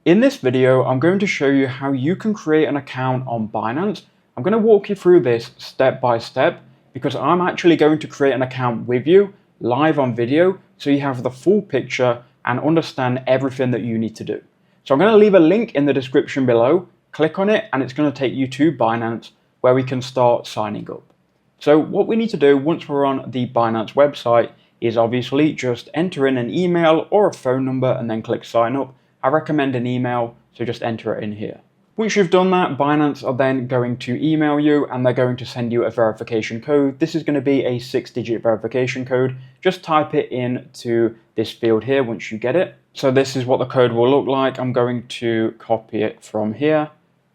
In this video, I'm going to show you how you can create an account on Binance. I'm going to walk you through this step by step because I'm actually going to create an account with you live on video so you have the full picture and understand everything that you need to do. So I'm going to leave a link in the description below. Click on it and it's going to take you to Binance where we can start signing up. So what we need to do once we're on the Binance website is obviously just enter in an email or a phone number and then click sign up. I recommend an email, so just enter it in here. Once you've done that, Binance are then going to email you and they're going to send you a verification code. This is going to be a 6-digit verification code. Just type it into this field here once you get it. So this is what the code will look like. I'm going to copy it from here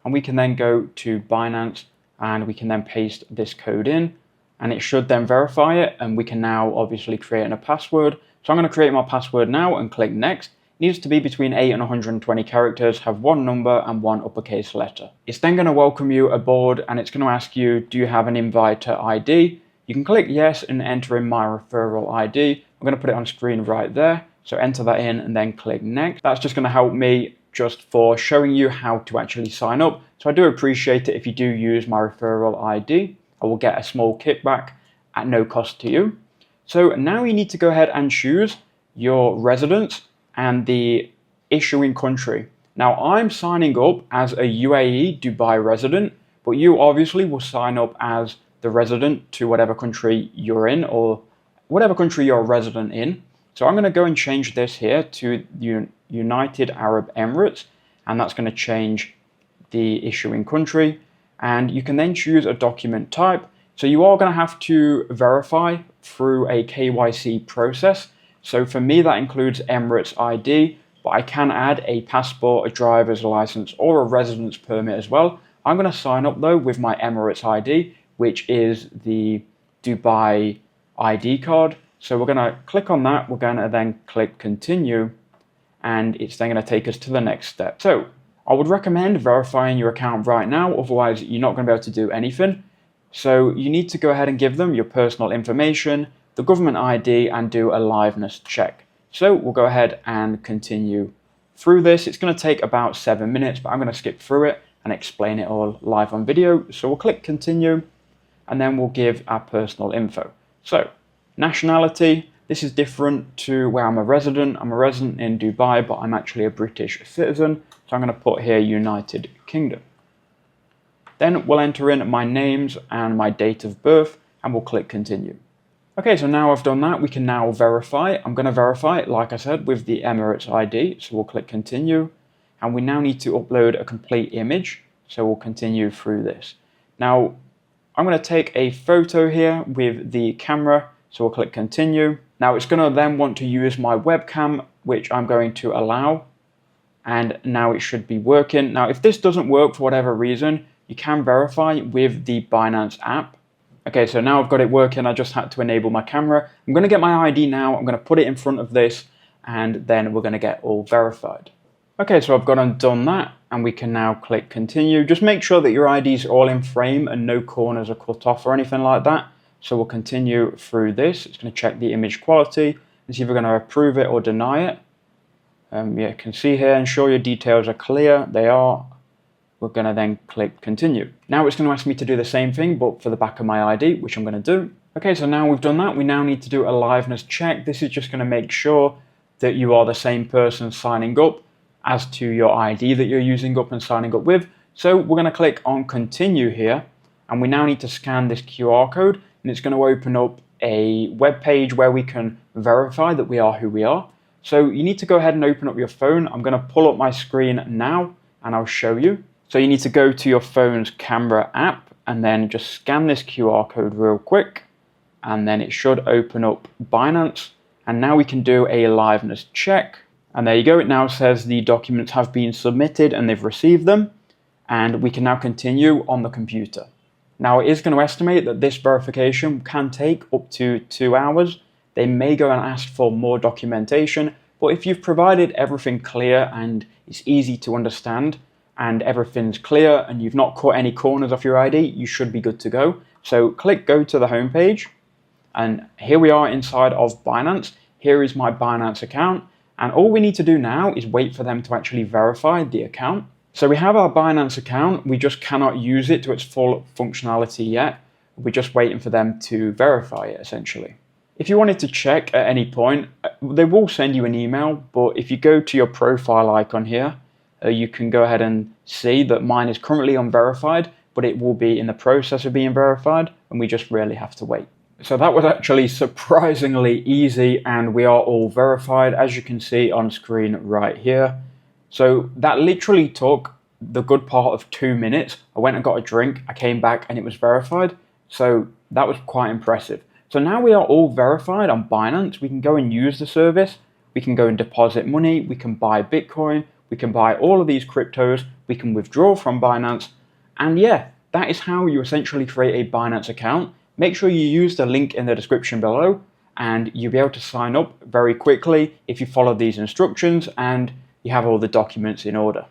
and we can then go to Binance and we can then paste this code in and it should then verify it, and we can now obviously create a password. So I'm going to create my password now and click next. Needs to be between 8 and 120 characters, have one number and one uppercase letter. It's then going to welcome you aboard and it's going to ask you, do you have an inviter ID? You can click yes and enter in my referral ID. I'm going to put it on screen right there. So enter that in and then click next. That's just going to help me just for showing you how to actually sign up. So I do appreciate it if you do use my referral ID. I will get a small kickback at no cost to you. So now you need to go ahead and choose your residence and the issuing country. Now I'm signing up as a UAE Dubai resident, but you obviously will sign up as the resident to whatever country you're in or whatever country you're a resident in. So I'm going to go and change this here to the United Arab Emirates, and that's going to change the issuing country. And you can then choose a document type. So you are going to have to verify through a KYC process. So for me, that includes Emirates ID, but I can add a passport, a driver's license, or a residence permit as well. I'm going to sign up though with my Emirates ID, which is the Dubai ID card. So we're going to click on that. We're going to then click continue, and it's then going to take us to the next step. So I would recommend verifying your account right now, otherwise you're not going to be able to do anything. So you need to go ahead and give them your personal information, the government ID, and do a liveness check. So we'll go ahead and continue through this. It's going to take about 7 minutes, but I'm going to skip through it and explain it all live on video. So we'll click continue and then we'll give our personal info. So nationality, this is different to where I'm a resident. I'm a resident in Dubai, but I'm actually a British citizen. So I'm going to put here United Kingdom. Then we'll enter in my names and my date of birth and we'll click continue. Okay, so now I've done that, we can now verify. I'm going to verify it, like I said, with the Emirates ID. So we'll click continue. And we now need to upload a complete image. So we'll continue through this. Now, I'm going to take a photo here with the camera. So we'll click continue. Now it's going to then want to use my webcam, which I'm going to allow. And now it should be working. Now, if this doesn't work for whatever reason, you can verify with the Binance app. Okay, so now I've got it working. I just had to enable my camera. I'm going to get my ID now. I'm going to put it in front of this and then we're going to get all verified. Okay, so I've gone and done that and we can now click continue. Just make sure that your IDs are all in frame and no corners are cut off or anything like that. So we'll continue through this. It's going to check the image quality and see if we're going to approve it or deny it. Yeah, you can see here, ensure your details are clear. They are. We're going to then click continue. Now it's going to ask me to do the same thing, but for the back of my ID, which I'm going to do. Okay, so now we've done that. We now need to do a liveness check. This is just going to make sure that you are the same person signing up as to your ID that you're using up and signing up with. So we're going to click on continue here, and we now need to scan this QR code, and it's going to open up a web page where we can verify that we are who we are. So you need to go ahead and open up your phone. I'm going to pull up my screen now and I'll show you. So you need to go to your phone's camera app and then just scan this QR code real quick. And then it should open up Binance. And now we can do a liveness check. And there you go. It now says the documents have been submitted and they've received them. And we can now continue on the computer. Now it is going to estimate that this verification can take up to 2 hours. They may go and ask for more documentation, but if you've provided everything clear and it's easy to understand and everything's clear and you've not cut any corners off your ID, you should be good to go. So click go to the home page and here we are inside of Binance. Here is my Binance account And all we need to do now is wait for them to actually verify the account. So we have our Binance account, we just cannot use it to its full functionality yet. We're just waiting for them to verify it, essentially. If you wanted to check at any point, they will send you an email, but if you go to your profile icon here, you can go ahead and see that mine is currently unverified, but it will be in the process of being verified, and we just really have to wait. So that was actually surprisingly easy, and we are all verified, as you can see on screen right here. So that literally took the good part of 2 minutes. I went and got a drink, I came back and it was verified. So that was quite impressive. So now we are all verified on Binance. We can go and use the service. We can go and deposit money. We can buy Bitcoin. We can buy all of these cryptos. We can withdraw from Binance. And yeah, that is how you essentially create a Binance account. Make sure you use the link in the description below and you'll be able to sign up very quickly if you follow these instructions and you have all the documents in order.